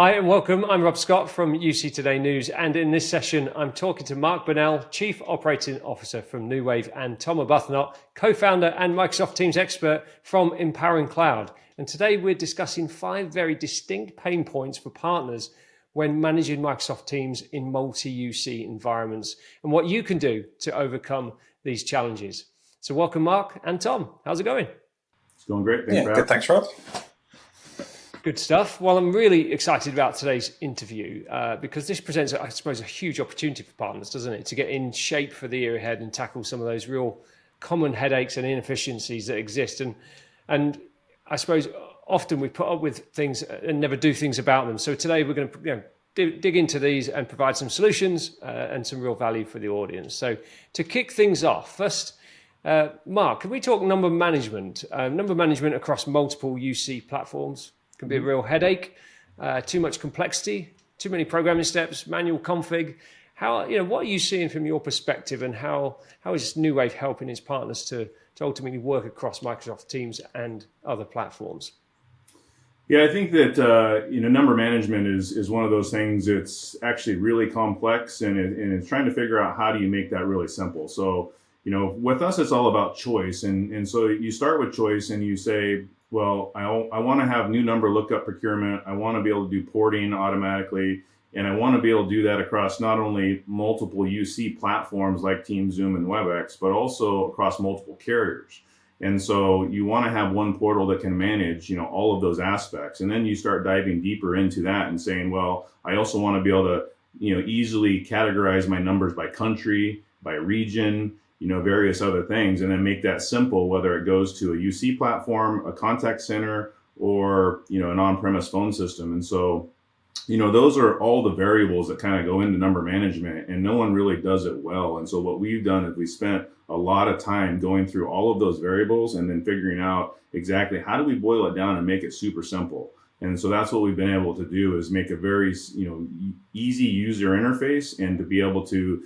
Hi and welcome. I'm Rob Scott from UC Today News, and in this session I'm talking to Mark Bunnell, Chief Operating Officer from New Wave, and Tom Arbuthnot, co-founder and Microsoft Teams expert from Empowering.Cloud. And today we're discussing 5 very distinct pain points for partners when managing Microsoft Teams in multi-UC environments and what you can do to overcome these challenges. So welcome Mark and Tom. How's it going? It's going great. Good. Thanks, Rob. Good stuff. Well, I'm really excited about today's interview because this presents, I suppose, a huge opportunity for partners, doesn't it? To get in shape for the year ahead and tackle some of those real common headaches and inefficiencies that exist. And I suppose often we put up with things and never do things about them. So today we're going to dig into these and provide some solutions and some real value for the audience. So to kick things off, first, Mark, can we talk number management? Number management across multiple UC platforms can be a real headache, too much complexity, too many programming steps, manual config. What are you seeing from your perspective, and how is New Wave helping its partners to ultimately work across Microsoft Teams and other platforms? Yeah, I think that number management is one of those things that's actually really complex, and it's trying to figure out how do you make that really simple. So with us, it's all about choice, and so you start with choice, and you say, well, I want to have new number lookup procurement. I want to be able to do porting automatically. And I want to be able to do that across not only multiple UC platforms like Teams, Zoom, and Webex, but also across multiple carriers. And so you want to have one portal that can manage, all of those aspects. And then you start diving deeper into that and saying, well, I also want to be able to, easily categorize my numbers by country, by region, various other things, and then make that simple, whether it goes to a UC platform, a contact center, or, an on-premise phone system. And so, those are all the variables that kind of go into number management, and no one really does it well. And so what we've done is we spent a lot of time going through all of those variables and then figuring out exactly how do we boil it down and make it super simple. And so that's what we've been able to do, is make a very, easy user interface, and to be able to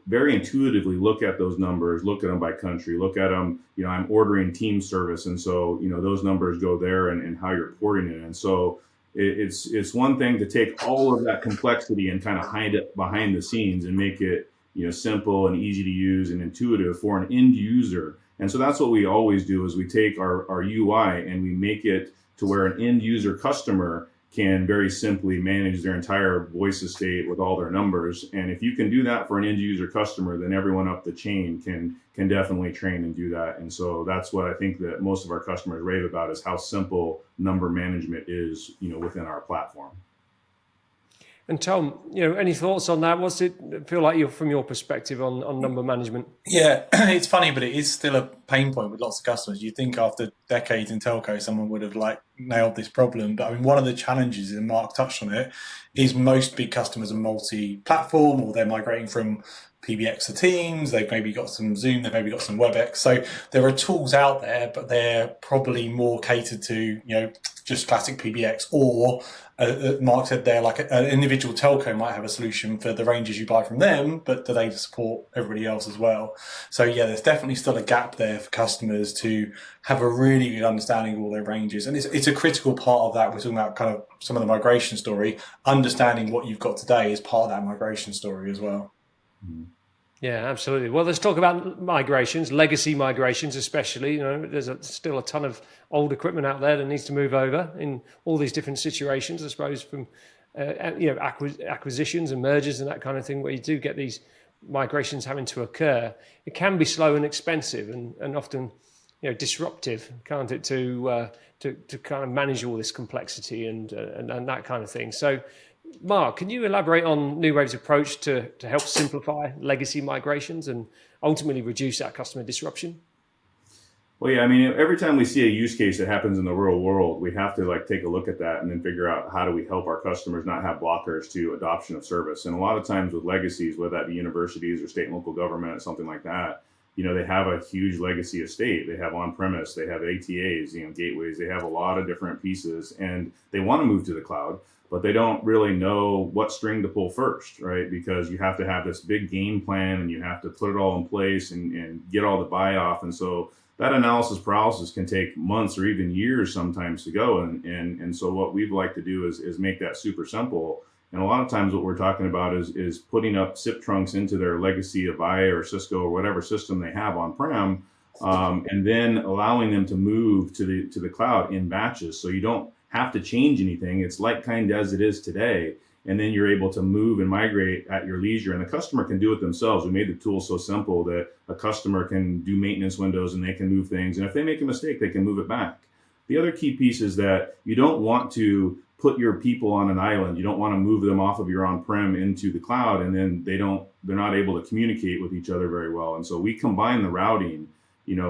very intuitively look at those numbers, look at them by country, look at them, I'm ordering team service. And so, those numbers go there, and how you're porting it. And so it's one thing to take all of that complexity and kind of hide it behind the scenes and make it, simple and easy to use and intuitive for an end user. And so that's what we always do, is we take our UI and we make it to where an end user customer can very simply manage their entire voice estate with all their numbers. And if you can do that for an end user customer, then everyone up the chain can definitely train and do that. And so that's what I think that most of our customers rave about, is how simple number management is, within our platform. And Tom, any thoughts on that? What's it feel like from your perspective on number management? Yeah, it's funny, but it is still a pain point with lots of customers. You think after decades in telco, someone would have nailed this problem. But I mean, one of the challenges, and Mark touched on it, is most big customers are multi-platform, or they're migrating from PBX to Teams. They've maybe got some Zoom, they've maybe got some Webex. So there are tools out there, but they're probably more catered to, just classic PBX, or Mark said there, like an individual telco might have a solution for the ranges you buy from them, but do they support everybody else as well? So yeah, there's definitely still a gap there for customers to have a really good understanding of all their ranges. And it's a critical part of that. We're talking about kind of some of the migration story. Understanding what you've got today is part of that migration story as well. Mm-hmm. Yeah, absolutely. Well, let's talk about migrations, legacy migrations especially. There's still a ton of old equipment out there that needs to move over in all these different situations, I suppose, from acquisitions and mergers and that kind of thing, where you do get these migrations having to occur. It can be slow and expensive, and often disruptive, can't it, to kind of manage all this complexity and that kind of thing. So, Mark, can you elaborate on New Wave's approach to help simplify legacy migrations and ultimately reduce that customer disruption? Well, yeah, I mean, every time we see a use case that happens in the real world, we have to take a look at that and then figure out how do we help our customers not have blockers to adoption of service. And a lot of times with legacies, whether that be universities or state and local government or something like that, they have a huge legacy estate. They have on-premise, they have ATAs, gateways, they have a lot of different pieces, and they want to move to the cloud. but they don't really know what string to pull first, right? Because you have to have this big game plan and you have to put it all in place and get all the buy-off. And so that analysis paralysis can take months or even years sometimes to go. And so what we'd like to do is make that super simple. And a lot of times what we're talking about is putting up SIP trunks into their legacy Avaya or Cisco or whatever system they have on-prem, and then allowing them to move to the cloud in batches. So you don't have to change anything. It's like kind as it is today. And then you're able to move and migrate at your leisure. And the customer can do it themselves. We made the tool so simple that a customer can do maintenance windows and they can move things. And if they make a mistake, they can move it back. The other key piece is that you don't want to put your people on an island. You don't want to move them off of your on-prem into the cloud, and then they're not able to communicate with each other very well. And so we combine the routing,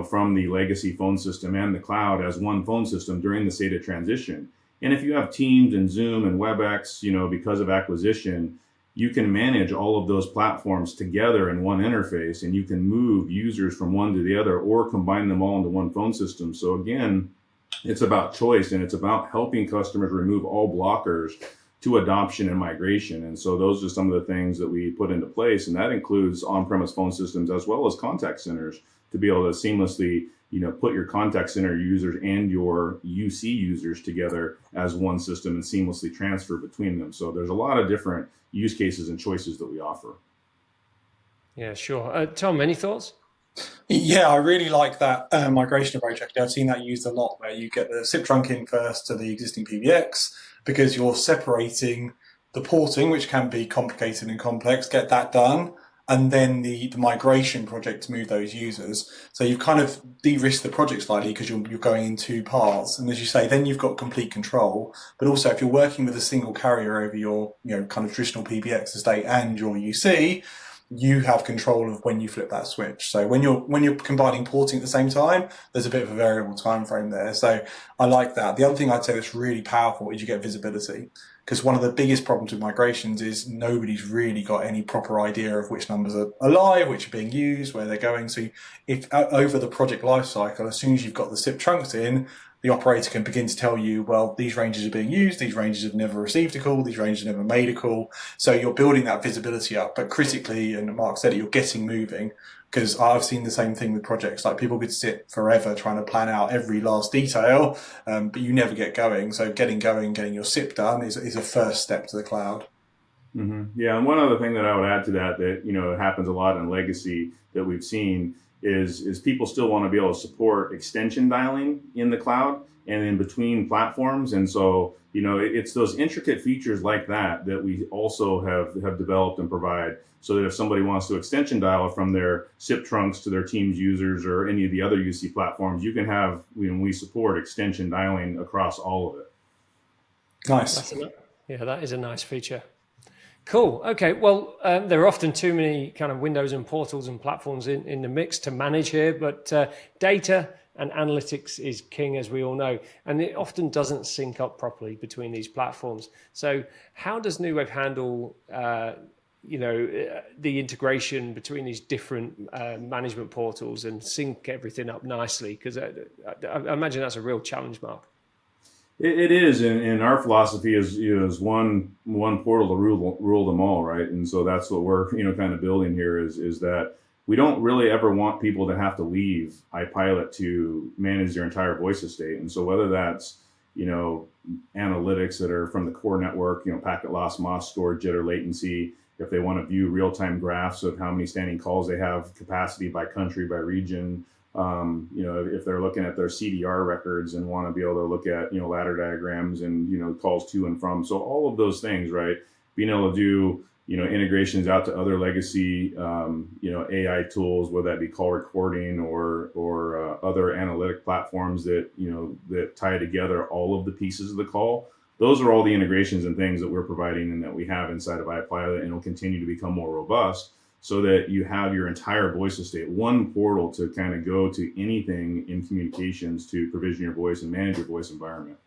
from the legacy phone system and the cloud as one phone system during the state of transition. And if you have Teams and Zoom and Webex, because of acquisition, you can manage all of those platforms together in one interface, and you can move users from one to the other or combine them all into one phone system. So again, it's about choice, and it's about helping customers remove all blockers to adoption and migration. And so those are some of the things that we put into place, and that includes on-premise phone systems as well as contact centers to be able to seamlessly, put your contact center users and your UC users together as one system and seamlessly transfer between them. So there's a lot of different use cases and choices that we offer. Yeah, sure. Tom, any thoughts? Yeah, I really like that migration approach. Actually, I've seen that used a lot, where you get the SIP trunk in first to the existing PBX, because you're separating the porting, which can be complicated and complex, get that done, and then the migration project to move those users. So you've kind of de-risked the project slightly because you're going in two parts. And as you say, then you've got complete control. But also, if you're working with a single carrier over your kind of traditional PBX estate and your UC, you have control of when you flip that switch. So when you're combining porting at the same time, there's a bit of a variable time frame there. So I like that. The other thing I'd say that's really powerful is you get visibility, because one of the biggest problems with migrations is nobody's really got any proper idea of which numbers are live, which are being used, where they're going. So if over the project lifecycle, as soon as you've got the SIP trunks in, the operator can begin to tell you, well, these ranges are being used, these ranges have never received a call, these ranges have never made a call. So you're building that visibility up. But critically, and Mark said it, you're getting moving, because I've seen the same thing with projects. Like, people could sit forever trying to plan out every last detail, but you never get going. So getting going, getting your SIP done is a first step to the cloud. Mm-hmm. Yeah, and one other thing that I would add to that happens a lot in legacy that we've seen is people still want to be able to support extension dialing in the cloud and in between platforms. And so, it's those intricate features like that we also have developed and provide, so that if somebody wants to extension dial from their SIP trunks to their Teams users or any of the other UC platforms, you can have, we support extension dialing across all of it. Nice. Yeah, that is a nice feature. Cool. Okay. Well, there are often too many kind of windows and portals and platforms in the mix to manage here, but data and analytics is king, as we all know, and it often doesn't sync up properly between these platforms. So how does New Wave handle, the integration between these different management portals and sync everything up nicely? Because I imagine that's a real challenge, Mark. It is, and our philosophy is one portal to rule them all, right? And so that's what we're kind of building here is that we don't really ever want people to have to leave iPilot to manage their entire voice estate. And so whether that's analytics that are from the core network, packet loss, MOS score, jitter, latency, if they want to view real-time graphs of how many standing calls they have, capacity by country, by region. If they're looking at their CDR records and want to be able to look at, ladder diagrams and, calls to and from. So all of those things, right? Being able to do, integrations out to other legacy, AI tools, whether that be call recording or other analytic platforms that, that tie together all of the pieces of the call. Those are all the integrations and things that we're providing and that we have inside of iPilot, and will continue to become more robust, so that you have your entire voice estate, one portal to kind of go to anything in communications to provision your voice and manage your voice environment.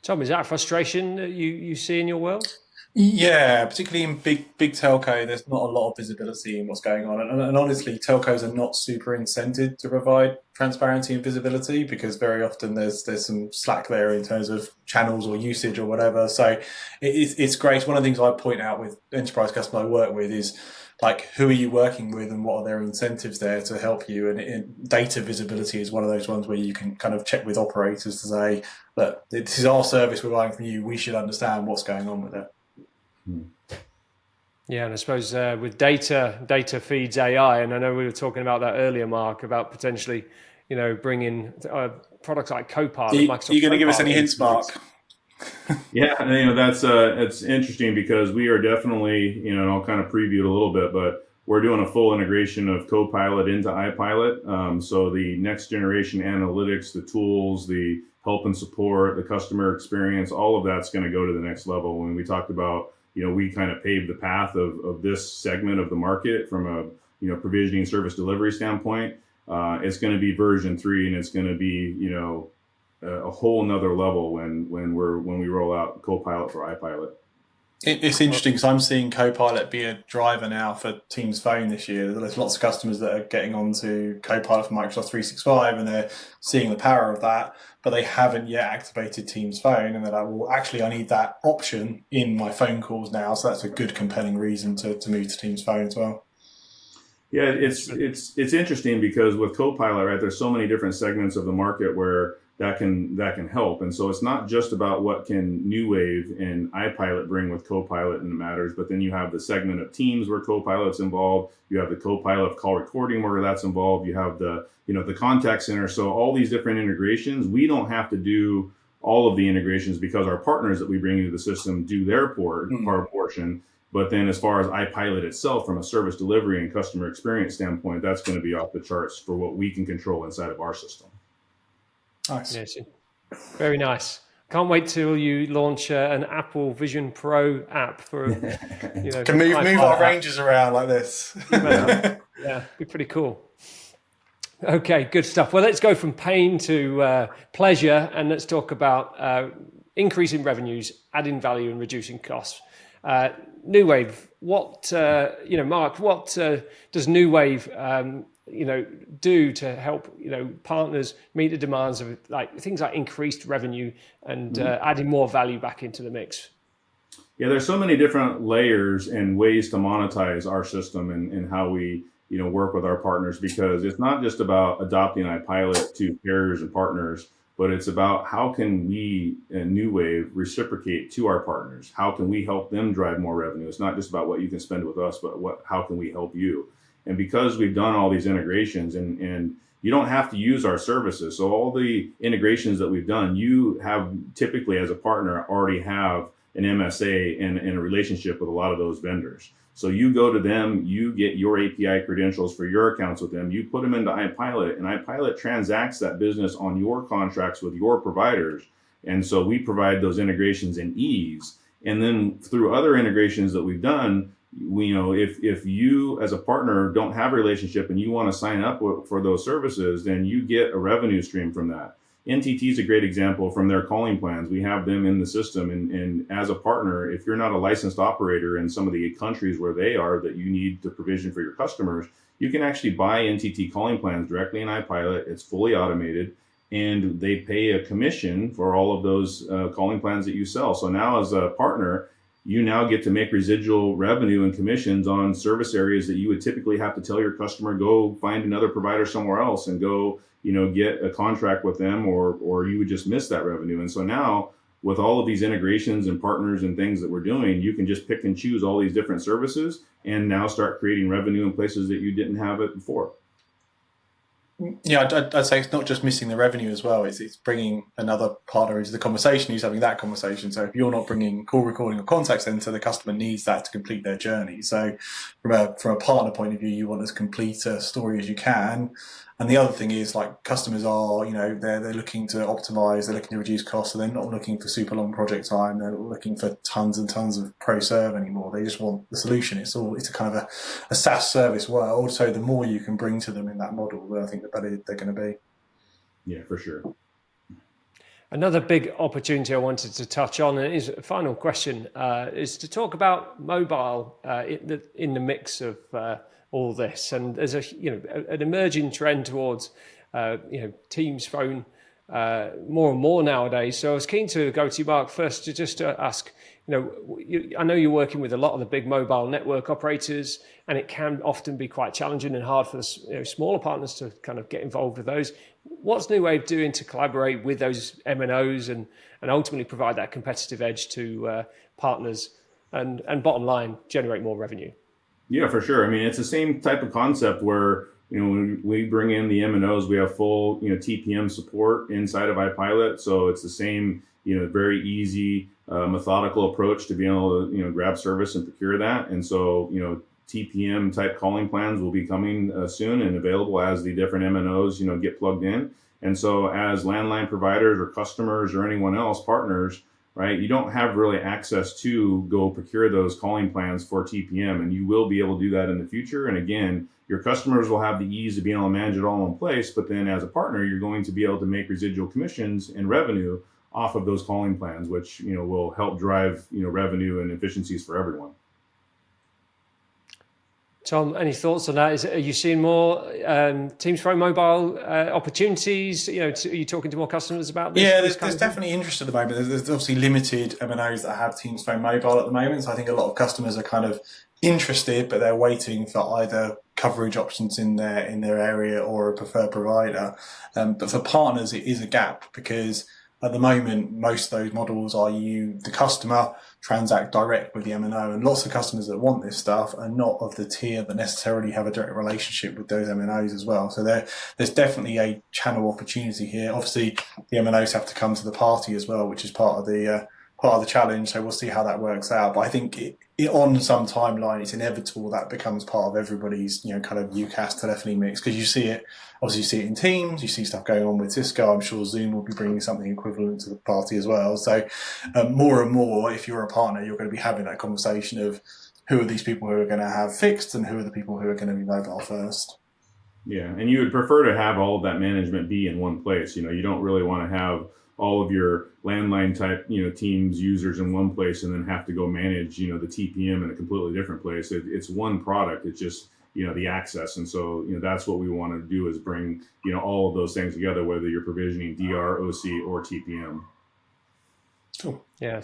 Tom, is that a frustration that you see in your world? Yeah, particularly in big telco, there's not a lot of visibility in what's going on, and honestly, telcos are not super incented to provide transparency and visibility because very often there's some slack there in terms of channels or usage or whatever. So it's great. One of the things I point out with enterprise customers I work with is like, who are you working with and what are their incentives there to help you? And data visibility is one of those ones where you can kind of check with operators to say, look, this is our service we're buying from you. We should understand what's going on with it. Yeah, and I suppose with data feeds AI, and I know we were talking about that earlier, Mark, about potentially, bringing products like Copilot. Are you going to give us any hints, Mark? Yeah, and, that's it's interesting because we are definitely, and I'll kind of preview it a little bit, but we're doing a full integration of Copilot into iPilot. So the next generation analytics, the tools, the help and support, the customer experience, all of that's going to go to the next level. When we talked about, we kind of paved the path of this segment of the market from a, provisioning service delivery standpoint. It's going to be version 3, and it's going to be, a whole nother level when we roll out Copilot for iPilot. It's interesting because I'm seeing Copilot be a driver now for Teams Phone this year. There's lots of customers that are getting onto Copilot for Microsoft 365 and they're seeing the power of that, but they haven't yet activated Teams Phone, and they're like, well, actually, I need that option in my phone calls now. So that's a good, compelling reason to move to Teams Phone as well. Yeah, it's interesting because with Copilot, right, there's so many different segments of the market where that can help. And so it's not just about what can New Wave and iPilot bring with Copilot and it matters, but then you have the segment of Teams where Copilot's involved. You have the Copilot call recording where that's involved. You have the contact center. So all these different integrations, we don't have to do all of the integrations because our partners that we bring into the system do their portion. But then as far as iPilot itself, from a service delivery and customer experience standpoint, that's going to be off the charts for what we can control inside of our system. Nice. Yes, very nice. Can't wait till you launch an Apple Vision Pro app for, can move our ranges around like this. Yeah, be pretty cool. Okay, good stuff. Well, let's go from pain to pleasure, and let's talk about increasing revenues, adding value, and reducing costs. New Wave, Mark, what does New Wave do to help partners meet the demands of things like increased revenue and adding more value back into the mix? Yeah, there's so many different layers and ways to monetize our system and how we work with our partners, because it's not just about adopting iPilot to carriers and partners, but it's about how can we in New Wave reciprocate to our partners? How can we help them drive more revenue? It's not just about what you can spend with us, but how can we help you? And because we've done all these integrations and you don't have to use our services. So all the integrations that we've done, you have typically as a partner already have an MSA and a relationship with a lot of those vendors. So you go to them, you get your API credentials for your accounts with them, you put them into iPilot, and iPilot transacts that business on your contracts with your providers. And so we provide those integrations in ease. And then through other integrations that we've done, if you as a partner don't have a relationship and you want to sign up for those services, then you get a revenue stream from that. NTT is a great example from their calling plans. We have them in the system, and as a partner, if you're not a licensed operator in some of the countries where they are that you need to provision for your customers, you can actually buy NTT calling plans directly in iPilot. It's fully automated, and they pay a commission for all of those calling plans that you sell. So now as a partner, you now get to make residual revenue and commissions on service areas that you would typically have to tell your customer, go find another provider somewhere else and go, get a contract with them, or you would just miss that revenue. And so now with all of these integrations and partners and things that we're doing, you can just pick and choose all these different services and now start creating revenue in places that you didn't have it before. Yeah, I'd say it's not just missing the revenue as well. It's bringing another partner into the conversation who's having that conversation. So if you're not bringing call recording or contact center, the customer needs that to complete their journey. So from a partner point of view, you want as complete a story as you can. And the other thing is, like, customers are, they're looking to optimize, they're looking to reduce costs, so they're not looking for super long project time. They're not looking for tons and tons of pro serve anymore. They just want the solution. It's a kind of a SaaS service world. So the more you can bring to them in that model, I think the better they're going to be. Yeah, for sure. Another big opportunity I wanted to touch on, and is a final question, is to talk about mobile in the mix of all this. And there's an emerging trend towards Teams phone more and more nowadays. So I was keen to go to you, Mark, first to just ask. I know you're working with a lot of the big mobile network operators, and it can often be quite challenging and hard for the smaller partners to kind of get involved with those. What's New Wave doing to collaborate with those MNOs and ultimately provide that competitive edge to partners and bottom line, generate more revenue? Yeah, for sure. I mean, it's the same type of concept where, when we bring in the MNOs, we have full, TPM support inside of iPilot. So it's the same, very easy, methodical approach to being able to, grab service and procure that. And so, TPM type calling plans will be coming soon and available as the different MNOs, get plugged in. And so as landline providers or customers or anyone else, partners, right, you don't have really access to go procure those calling plans for TPM, and you will be able to do that in the future. And again, your customers will have the ease of being able to manage it all in place, but then as a partner, you're going to be able to make residual commissions and revenue off of those calling plans, which will help drive revenue and efficiencies for everyone. Tom, any thoughts on that? Are you seeing more Teams Phone mobile opportunities? Are you talking to more customers about this? Yeah, there's definitely interest at the moment. There's obviously limited MNOs that have Teams Phone mobile at the moment. So I think a lot of customers are kind of interested, but they're waiting for either coverage options in their area or a preferred provider. But for partners, it is a gap because at the moment, most of those models are the customer transact direct with the MNO, and lots of customers that want this stuff are not of the tier that necessarily have a direct relationship with those MNOs as well. So there's definitely a channel opportunity here. Obviously, the MNOs have to come to the party as well, which is part of the challenge. So we'll see how that works out. But I think on some timeline, it's inevitable that becomes part of everybody's kind of UCaaS telephony mix, because you see it. Obviously, you see it in Teams. You see stuff going on with Cisco. I'm sure Zoom will be bringing something equivalent to the party as well. So more and more, if you're a partner, you're going to be having that conversation of who are these people who are going to have fixed and who are the people who are going to be mobile first. Yeah, and you would prefer to have all of that management be in one place. You don't really want to have all of your landline type, Teams users in one place and then have to go manage, the TPM in a completely different place. It's one product. It's just, the access. And so, that's what we want to do is bring, all of those things together, whether you're provisioning DR, OC, or TPM. Cool. Yeah.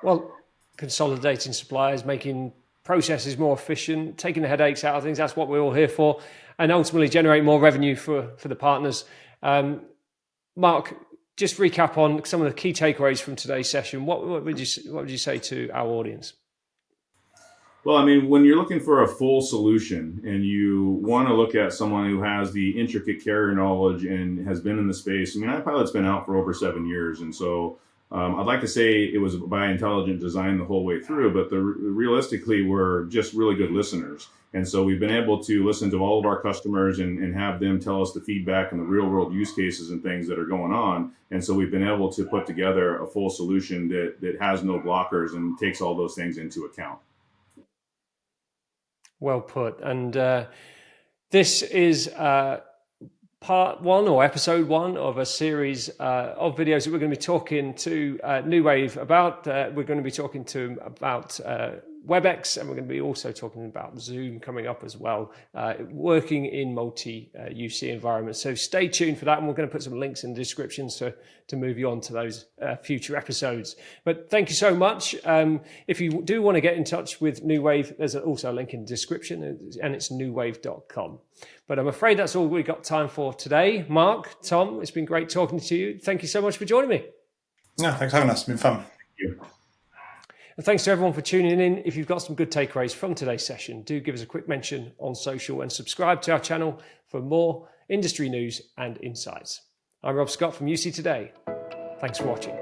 Well, consolidating suppliers, making processes more efficient, taking the headaches out of things. That's what we're all here for. And ultimately generate more revenue for the partners. Mark, just recap on some of the key takeaways from today's session. What would you say to our audience? Well, I mean, when you're looking for a full solution and you want to look at someone who has the intricate carrier knowledge and has been in the space, I mean, iPilot's been out for over 7 years. And so I'd like to say it was by intelligent design the whole way through, but realistically, we're just really good listeners. And so we've been able to listen to all of our customers and have them tell us the feedback and the real world use cases and things that are going on. And so we've been able to put together a full solution that has no blockers and takes all those things into account. Well put. And this is part one or episode one of a series of videos that we're going to be talking to New Wave about. We're going to be talking to them about Webex, and we're going to be also talking about Zoom coming up as well, working in multi-UC environments. So stay tuned for that, and we're going to put some links in the description to move you on to those future episodes. But thank you so much. If you do want to get in touch with New Wave, there's also a link in the description, and it's newwave.com. But I'm afraid that's all we've got time for today. Mark, Tom, it's been great talking to you. Thank you so much for joining me. No, thanks for having us. It's been fun. Thank you. And thanks to everyone for tuning in. If you've got some good takeaways from today's session, do give us a quick mention on social and subscribe to our channel for more industry news and insights. I'm Rob Scott from UC Today. Thanks for watching.